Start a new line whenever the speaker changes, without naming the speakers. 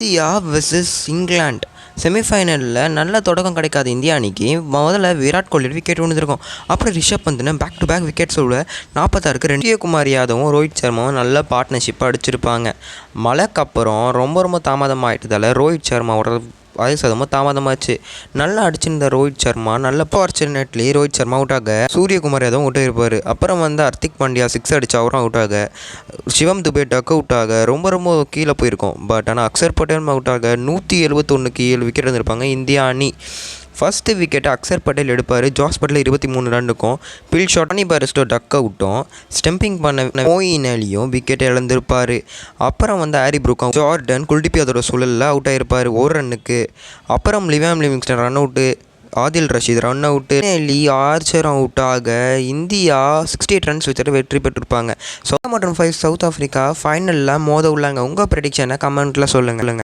India versus England செமிஃபைனலில் நல்ல தொடக்கம் கிடைக்காத இந்தியா அணிக்கு முதல்ல விராட் கோலி விக்கெட் விழுந்திருக்கும். அப்புறம் ரிஷப் பந்த்னு பேக் டு பேக் விக்கெட்ஸோட 46க்கு சூரியகுமார் யாதவும் ரோஹித் சர்மாவும் நல்ல பார்ட்னர்ஷிப்பாக அடிச்சிருப்பாங்க. மழைக்கு அப்புறம் ரொம்ப தாமதமாகிட்டதால் ரோஹித் சர்மாவோட வயசு தாமதமாச்சு. நல்லா அடிச்சிருந்த ரோஹித் சர்மா நல்ல ஃபார்ச்சுனேட்லி ரோஹித் சர்மா அவுட் ஆக சூரியகுமார் யாதவும் அவுட் ஆகிருப்பார். அப்புறம் ஹர்திக் பாண்டியா 6 அடிச்சு அவரும் அவுட் ஆக, சிவம் துபே டக் அவுட் ஆக ரொம்ப கீழே போயிருக்கும். பட் ஆனால் அக்சர் பட்டேல் அவுட் ஆக 171க்கு 7 விக்கெட் இருந்திருப்பாங்க இந்தியா அணி. ஃபஸ்ட்டு விக்கெட்டை அக்சர் பட்டேல் எடுப்பார். ஜாஸ் பட்டேல் 23 ரன்னுக்கும், பில் ஷார்ட்னி பாரிஸ்டோ டக் அவுட்டும், ஸ்டம்பிங் பண்ண மோயின் அலியும் விக்கெட் இழந்திருப்பார். அப்புறம் ஹாரி ப்ரூக்கும் ஜார்டன் குல்தீப் யாதவோட சூழலில் அவுட் ஆகிருப்பார் 1 ரன்னுக்கு. அப்புறம் Liam Livingstone run out, Adil Rashid run out, அலி ஆர்ச்சர் அவுட் ஆக இந்தியா 68 ரன்ஸ் வச்சுட்டு வெற்றி பெற்றிருப்பாங்க. 5 சவுத் ஆஃப்ரிக்கா ஃபைனலில் மோத உள்ளாங்க. உங்கள் ப்ரெடிக்ஷனை கமெண்ட்டில் சொல்லுங்கள்.